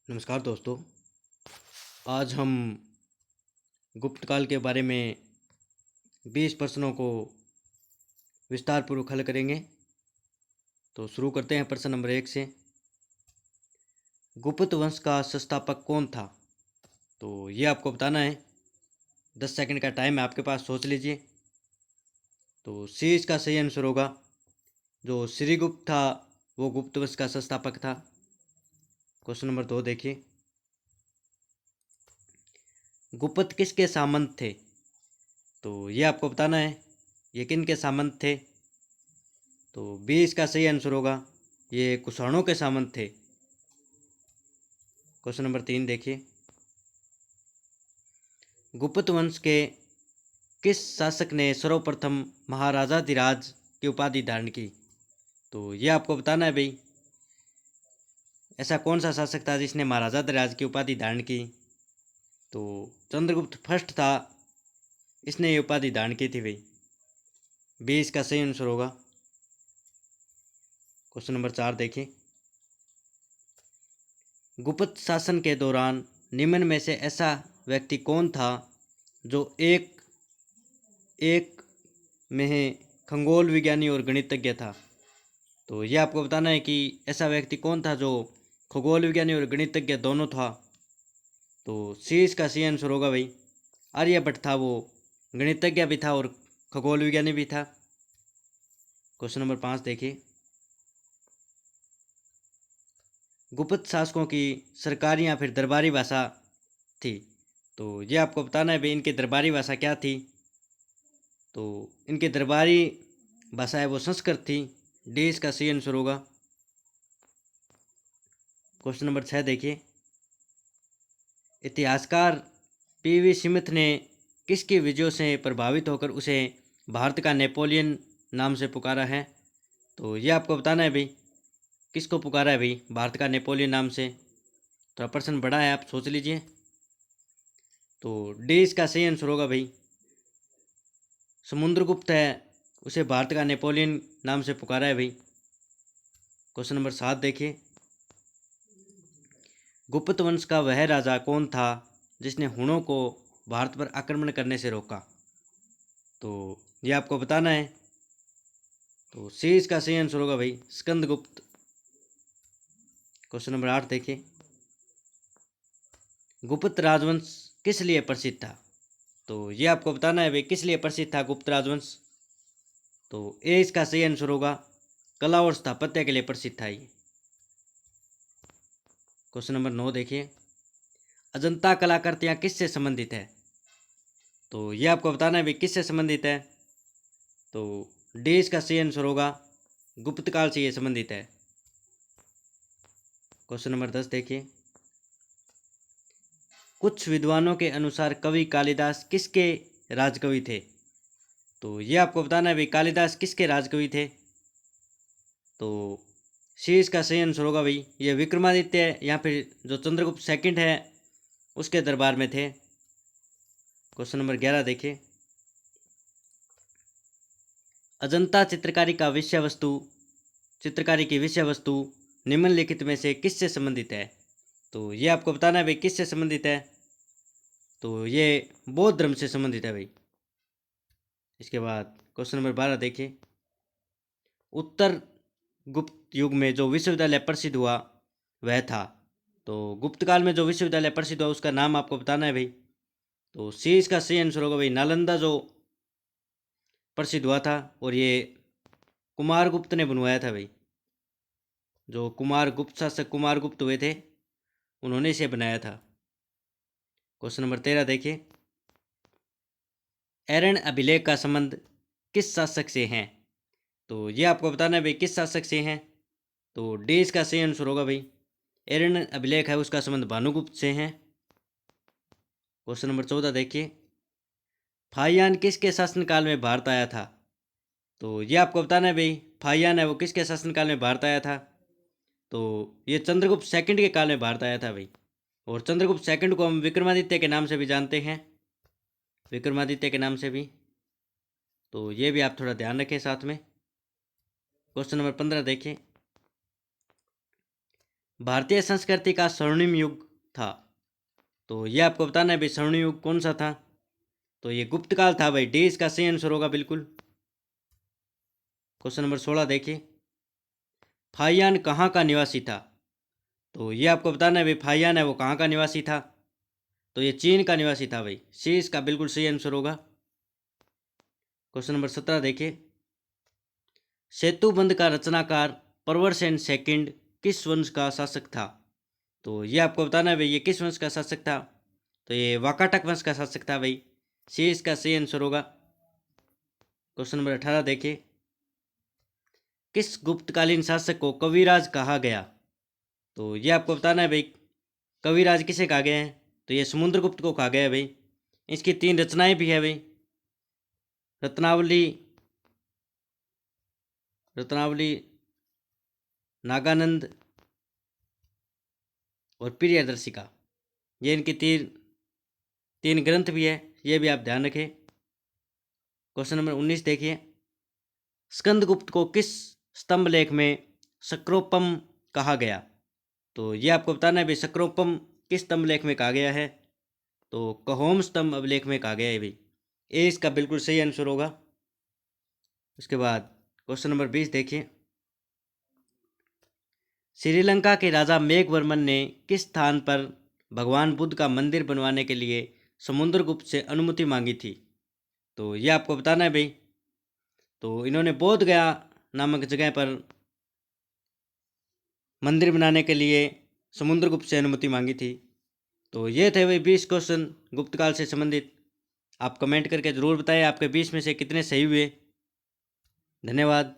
नमस्कार दोस्तों। आज हम गुप्त काल के बारे में 20 प्रश्नों को विस्तारपूर्वक हल करेंगे। तो शुरू करते हैं प्रश्न नंबर 1 से। गुप्त वंश का संस्थापक कौन था? तो ये आपको बताना है। 10 सेकंड का टाइम है आपके पास, सोच लीजिए। तो सी इसका सही आंसर होगा। जो श्रीगुप्त था वो गुप्त वंश का संस्थापक था। क्वेश्चन नंबर 2 देखिए। गुप्त किसके सामंत थे? तो ये आपको बताना है, ये किन के सामंत थे? तो बी इसका सही आंसर होगा, ये कुषाणों के सामंत थे। क्वेश्चन नंबर 3 देखिए। गुप्त वंश के किस शासक ने सर्वप्रथम महाराजाधिराज की उपाधि धारण की? तो ये आपको बताना है भाई, ऐसा कौन सा शासक था जिसने महाराजाधिराज की उपाधि धारण की? तो चंद्रगुप्त फर्स्ट था, इसने ये उपाधि धारण की थी भाई। बी इसका सही आंसर होगा। क्वेश्चन नंबर 4 देखिए। गुप्त शासन के दौरान निम्न में से ऐसा व्यक्ति कौन था जो एक एक में खगोल विज्ञानी और गणितज्ञ था? तो ये आपको बताना है कि ऐसा व्यक्ति कौन था जो खगोल विज्ञानी और गणितज्ञ दोनों था। तो सी इसका सही आंसर होगा भाई, आर्यभट्ट था। वो गणितज्ञ भी था और खगोल विज्ञानी भी था। क्वेश्चन नंबर 5 देखिए। गुप्त शासकों की सरकारी या फिर दरबारी भाषा थी? तो ये आपको बताना है भाई, इनकी दरबारी भाषा क्या थी? तो इनकी दरबारी भाषा है वो संस्कृत थी। डी इसका सही आंसर होगा। क्वेश्चन नंबर 6 देखिए। इतिहासकार पीवी स्मिथ ने किसकी विजयों से प्रभावित होकर उसे भारत का नेपोलियन नाम से पुकारा है? तो ये आपको बताना है भाई, किसको पुकारा है भाई भारत का नेपोलियन नाम से? तो प्रश्न बड़ा है, आप सोच लीजिए। तो डी इसका सही आंसर होगा भाई, समुद्रगुप्त है, उसे भारत का नेपोलियन नाम से पुकारा है भाई। क्वेश्चन नंबर 7 देखिए। गुप्त वंश का वह राजा कौन था जिसने हुणों को भारत पर आक्रमण करने से रोका? तो ये आपको बताना है। तो सी इसका सही आंसर होगा भाई, स्कंदगुप्त। क्वेश्चन नंबर 8 देखिए। गुप्त राजवंश किस लिए प्रसिद्ध था? तो ये आपको बताना है भाई, किस लिए प्रसिद्ध था गुप्त राजवंश? तो ए इसका सही आंसर होगा, कला और स्थापत्य के लिए प्रसिद्ध था ये। क्वेश्चन नंबर 9 देखिए। अजंता कलाकृतियाँ किससे संबंधित है? तो ये आपको बताना है भाई, किससे संबंधित है? तो डी इसका सही आंसर होगा, गुप्त काल से ये संबंधित है। क्वेश्चन नंबर 10 देखिए। कुछ विद्वानों के अनुसार कवि कालिदास किसके राजकवि थे? तो ये आपको बताना है भाई, कालिदास किसके राजकवि थे? तो सी इसका सही आंसर होगा भाई, ये विक्रमादित्य या फिर जो चंद्रगुप्त सेकंड है उसके दरबार में थे। क्वेश्चन नंबर 11 देखिए। अजंता चित्रकारी की विषय वस्तु निम्नलिखित में से किससे संबंधित है? तो ये आपको बताना है भाई, किससे संबंधित है? तो ये बौद्ध धर्म से संबंधित है भाई। इसके बाद क्वेश्चन नंबर 12 देखिए। उत्तर गुप्त युग में जो विश्वविद्यालय प्रसिद्ध हुआ वह था? तो गुप्त काल में जो विश्वविद्यालय प्रसिद्ध हुआ उसका नाम आपको बताना है भाई। तो सी इसका सही आंसर होगा भाई, नालंदा जो प्रसिद्ध हुआ था, और ये कुमार गुप्त ने बनवाया था भाई। जो कुमार गुप्त शासक कुमार गुप्त हुए थे उन्होंने इसे बनाया था। क्वेश्चन नंबर 13 देखिए। एरन अभिलेख का संबंध किस शासक से है? तो ये आपको बताना है भाई, किस शासक से हैं? तो डी इसका सही आंसर होगा भाई, एरन अभिलेख है उसका संबंध भानुगुप्त से है। क्वेश्चन नंबर 14 देखिए। फाहियान किसके शासनकाल में भारत आया था? तो ये आपको बताना है भाई, फाहियान है वो किसके शासनकाल में भारत आया था? तो ये चंद्रगुप्त सेकंड के काल में भारत आया था भाई। और चंद्रगुप्त सेकंड को हम विक्रमादित्य के नाम से भी जानते हैं, विक्रमादित्य के नाम से भी। तो ये भी आप थोड़ा ध्यान रखें साथ में। क्वेश्चन नंबर 15 देखिए। भारतीय संस्कृति का स्वर्णिम युग था। तो ये आपको बताना है भाई स्वर्णिम युग कौन सा था। तो ये गुप्त काल था भाई, डी इसका सही आंसर होगा बिल्कुल। क्वेश्चन नंबर 16 देखिए, फाहियान कहाँ का निवासी था। तो ये आपको बताना है भाई फाहियान है वो कहाँ का निवासी था। तो ये चीन का निवासी था भाई, सी इसका बिल्कुल सही आंसर होगा। क्वेश्चन नंबर 17 देखिए, सेतुबंध का रचनाकार प्रवरसेन सेकंड किस वंश का शासक था। तो ये आपको बताना है भाई ये किस वंश का शासक था। तो ये वाकाटक वंश का शासक था भाई, सी इसका सही आंसर होगा। क्वेश्चन नंबर 18 देखिए, किस गुप्तकालीन शासक को कविराज कहा गया। तो ये आपको बताना है भाई कविराज किसे कहा गया है। तो ये समुद्रगुप्त को कहा गया है भाई। इसकी 3 रचनाएं भी है भाई, रत्नावली, रत्नावली, नागानंद और प्रियदर्शिका। ये इनकी तीन ग्रंथ भी है, ये भी आप ध्यान रखें। क्वेश्चन नंबर 19 देखिए, स्कंदगुप्त को किस स्तंभ लेख में सक्रोपम कहा गया। तो ये आपको बताना है भाई सक्रोपम किस स्तंभ लेख में कहा गया है। तो कहोम स्तंभ अभिलेख में कहा गया है भाई, ए इसका बिल्कुल सही आंसर होगा। उसके बाद क्वेश्चन नंबर 20 देखिए, श्रीलंका के राजा मेघवर्मन ने किस स्थान पर भगवान बुद्ध का मंदिर बनवाने के लिए समुद्रगुप्त से अनुमति मांगी थी। तो ये आपको बताना है भाई। तो इन्होंने बोध गया नामक जगह पर मंदिर बनाने के लिए समुद्रगुप्त से अनुमति मांगी थी। तो ये थे भाई 20 क्वेश्चन गुप्तकाल से संबंधित। आप कमेंट करके ज़रूर बताएं आपके 20 में से कितने सही हुए। धन्यवाद।